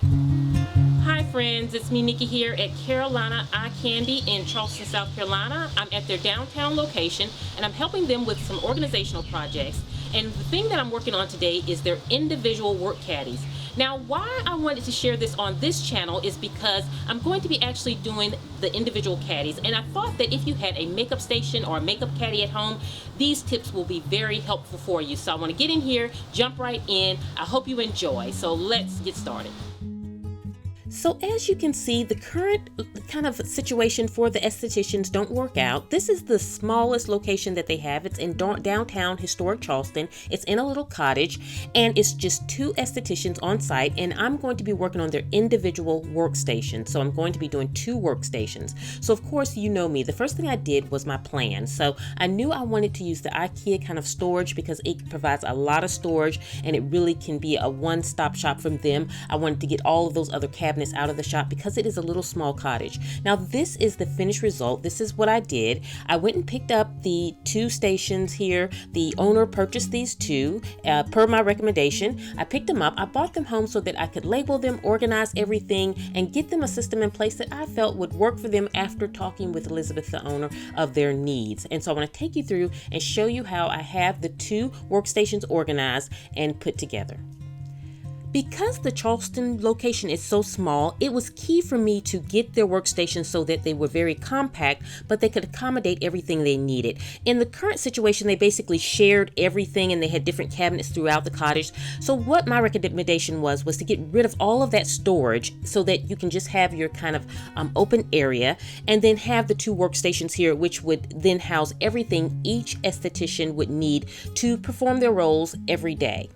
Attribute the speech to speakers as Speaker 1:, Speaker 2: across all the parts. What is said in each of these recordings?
Speaker 1: Hi friends, it's me Nikki here at Carolina Eye Candy in Charleston, South Carolina. I'm at their downtown location and I'm helping them with some organizational projects. And the thing that I'm working on today is their individual work caddies. Now, why I wanted to share this on this channel is because I'm going to be actually doing the individual caddies, and I thought that if you had a makeup station or a makeup caddy at home, these tips will be very helpful for you. So I want to get in here, jump right in. I hope you enjoy. So let's get started. So as you can see, the current kind of situation for the estheticians don't work out. This is the smallest location that they have. It's in downtown historic Charleston. It's in a little cottage, and it's just 2 estheticians on site, and I'm going to be working on their individual workstations. So I'm going to be doing 2 workstations. So of course, you know me. The first thing I did was my plan. So I knew I wanted to use the IKEA kind of storage because it provides a lot of storage, and it really can be a one-stop shop from them. I wanted to get all of those other cabinets out of the shop because it is a little small cottage. Now this is the finished result. This is what I did. I went and picked up the 2 stations here. The owner purchased these 2 per my recommendation. I picked them up. I bought them home so that I could label them, organize everything, and get them a system in place that I felt would work for them after talking with Elizabeth, the owner, of their needs. And so I want to take you through and show you how I have the 2 workstations organized and put together. Because the Charleston location is so small, it was key for me to get their workstations so that they were very compact, but they could accommodate everything they needed. In the current situation, they basically shared everything and they had different cabinets throughout the cottage. So what my recommendation was to get rid of all of that storage so that you can just have your kind of open area, and then have the 2 workstations here, which would then house everything each esthetician would need to perform their roles every day.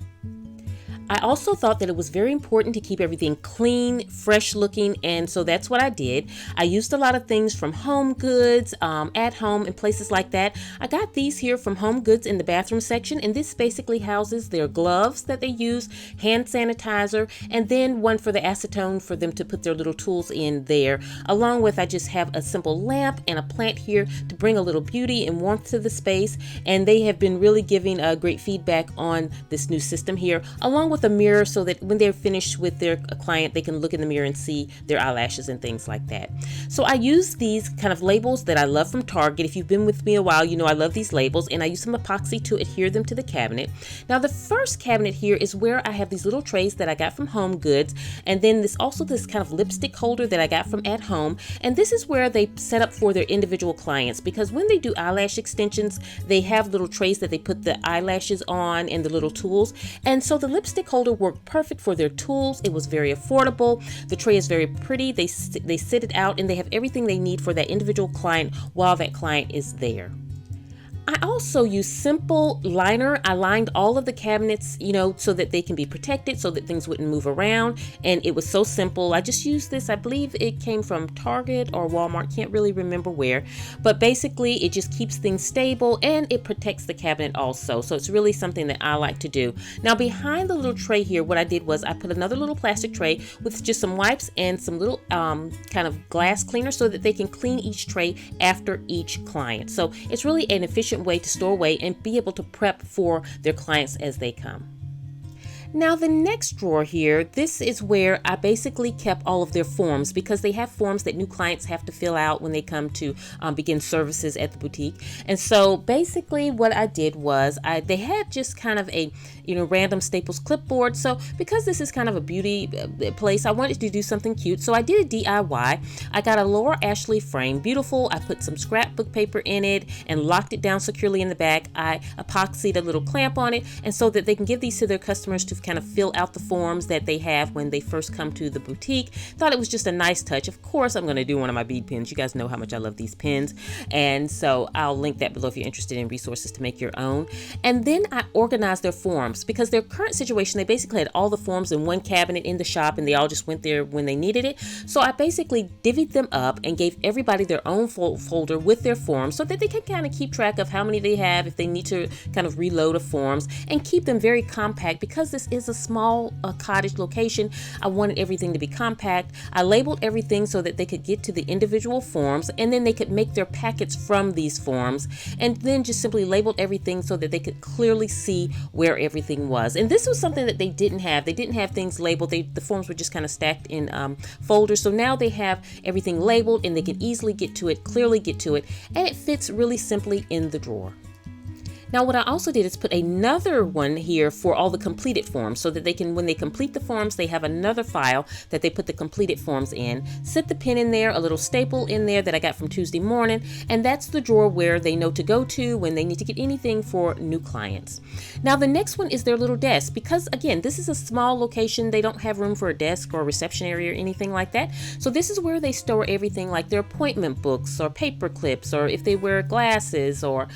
Speaker 1: I also thought that it was very important to keep everything clean, fresh looking, and so that's what I did. I used a lot of things from Home Goods, at home, and places like that. I got these here from Home Goods in the bathroom section, and this basically houses their gloves that they use, hand sanitizer, and then one for the acetone for them to put their little tools in there. Along with, I just have a simple lamp and a plant here to bring a little beauty and warmth to the space, and they have been really giving great feedback on this new system here, along with a mirror so that when they're finished with their client, they can look in the mirror and see their eyelashes and things like that. So I use these kind of labels that I love from Target. If you've been with me a while, you know I love these labels, and I use some epoxy to adhere them to the cabinet. Now the first cabinet here is where I have these little trays that I got from Home Goods, and then this kind of lipstick holder that I got from At Home, and this is where they set up for their individual clients, because when they do eyelash extensions, they have little trays that they put the eyelashes on and the little tools, and so the lipstick holder worked perfect for their tools. It was very affordable. The tray is very pretty. They sit it out, and they have everything they need for that individual client while that client is there. I also use simple liner. I lined all of the cabinets, so that they can be protected, so that things wouldn't move around. And it was so simple. I just used this. I believe it came from Target or Walmart. Can't really remember where. But basically, it just keeps things stable and it protects the cabinet also. So it's really something that I like to do. Now, behind the little tray here, what I did was I put another little plastic tray with just some wipes and some little kind of glass cleaner so that they can clean each tray after each client. So it's really an efficient way to store away and be able to prep for their clients as they come. Now the next drawer here, this is where I basically kept all of their forms, because they have forms that new clients have to fill out when they come to begin services at the boutique. And so basically what I did was they had just kind of a random Staples clipboard. So because this is kind of a beauty place, I wanted to do something cute. So I did a DIY. I got a Laura Ashley frame, beautiful. I put some scrapbook paper in it and locked it down securely in the back. I epoxied a little clamp on it, and so that they can give these to their customers to kind of fill out the forms that they have when they first come to the boutique. Thought it was just a nice touch. Of course, I'm going to do one of my bead pins. You guys know how much I love these pins. And so I'll link that below if you're interested in resources to make your own. And then I organized their forms, because their current situation, they basically had all the forms in one cabinet in the shop, and they all just went there when they needed it. So I basically divvied them up and gave everybody their own folder with their forms, so that they can kind of keep track of how many they have, if they need to kind of reload the forms, and keep them very compact, because this this is a small cottage location, I wanted everything to be compact. I labeled everything so that they could get to the individual forms, and then they could make their packets from these forms, and then just simply labeled everything so that they could clearly see where everything was. And this was something that they didn't have. They didn't have things labeled. The forms were just kind of stacked in folders. So now they have everything labeled, and they can easily get to it, clearly get to it, and it fits really simply in the drawer. Now what I also did is put another one here for all the completed forms so that they can, when they complete the forms, they have another file that they put the completed forms in. Sit the pen in there, a little staple in there that I got from Tuesday Morning, and that's the drawer where they know to go to when they need to get anything for new clients. Now the next one is their little desk, because again, this is a small location. They don't have room for a desk or a reception area or anything like that. So this is where they store everything like their appointment books or paper clips, or if they wear glasses, or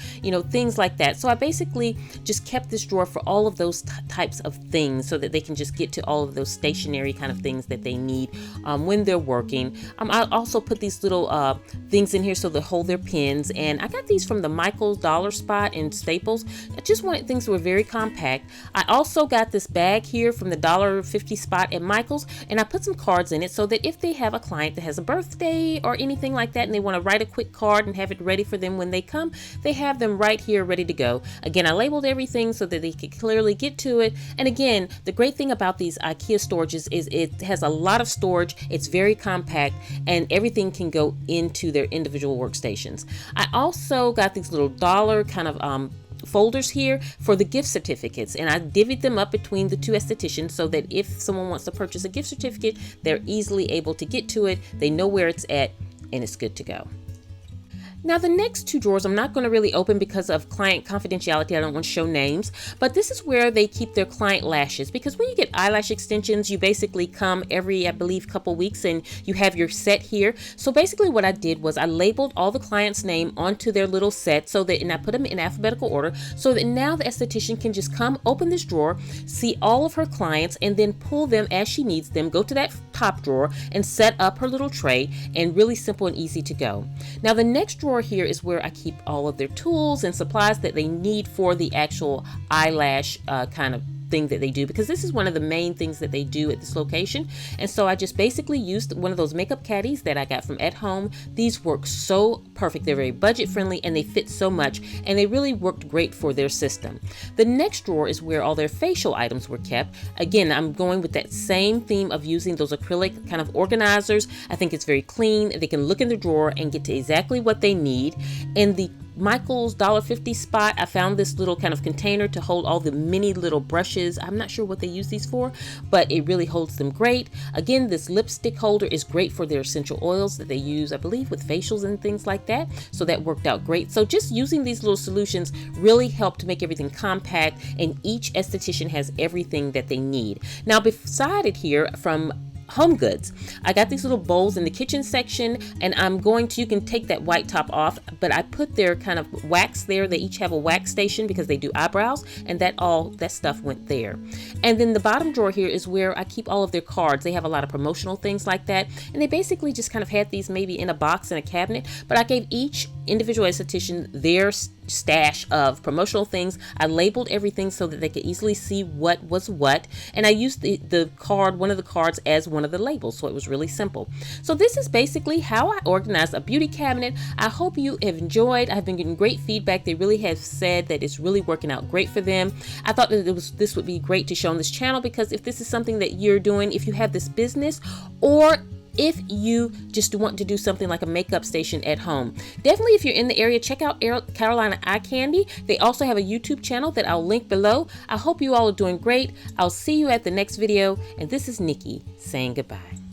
Speaker 1: things like that. So I basically just kept this drawer for all of those types of things so that they can just get to all of those stationary kind of things that they need when they're working. I also put these little things in here so they hold their pens, and I got these from the Michaels Dollar Spot in Staples. I just wanted things that were very compact. I also got this bag here from the $1.50 spot at Michaels, and I put some cards in it so that if they have a client that has a birthday or anything like that and they want to write a quick card and have it ready for them when they come, they have them right here ready to go. Again, I labeled everything so that they could clearly get to it. And again, the great thing about these IKEA storages is it has a lot of storage. It's very compact, and everything can go into their individual workstations. I also got these little dollar kind of folders here for the gift certificates, and I divvied them up between the two estheticians so that if someone wants to purchase a gift certificate, they're easily able to get to it. They know where it's at, and it's good to go. Now the next two drawers I'm not going to really open because of client confidentiality. I don't want to show names, but this is where they keep their client lashes, because when you get eyelash extensions, you basically come every, I believe, couple weeks and you have your set here. So basically what I did was I labeled all the client's name onto their little set so that, and I put them in alphabetical order so that now the esthetician can just come open this drawer, see all of her clients, and then pull them as she needs them, go to that top drawer and set up her little tray, and really simple and easy to go. Now the next drawer here is where I keep all of their tools and supplies that they need for the actual eyelash kind of thing that they do, because this is one of the main things that they do at this location. And so I just basically used one of those makeup caddies that I got from At Home. These work so perfect. They're very budget friendly and they fit so much, and they really worked great for their system. The next drawer is where all their facial items were kept. Again, I'm going with that same theme of using those acrylic kind of organizers. I think it's very clean. They can look in the drawer and get to exactly what they need. And the Michaels $1.50 spot, I found this little kind of container to hold all the mini little brushes. I'm not sure what they use these for, but it really holds them great. Again, this lipstick holder is great for their essential oils that they use, I believe, with facials and things like that. So that worked out great. So just using these little solutions really helped to make everything compact, and each esthetician has everything that they need. Now beside it here from Home Goods, I got these little bowls in the kitchen section, and you can take that white top off, but I put their kind of wax there. They each have a wax station because they do eyebrows, and that stuff went there. And then the bottom drawer here is where I keep all of their cards. They have a lot of promotional things like that, and they basically just kind of had these maybe in a box in a cabinet, but I gave each individual esthetician their stash of promotional things. I labeled everything so that they could easily see what was what, and I used one of the cards as one of the labels, so it was really simple. So this is basically how I organized a beauty cabinet. I hope you have enjoyed. I've been getting great feedback. They really have said that it's really working out great for them. I thought that this would be great to show on this channel, because if this is something that you're doing, if you have this business, or if you just want to do something like a makeup station at home, definitely if you're in the area, check out Carolina Eye Candy. They also have a YouTube channel that I'll link below. I hope you all are doing great. I'll see you at the next video, and this is Nikki saying goodbye.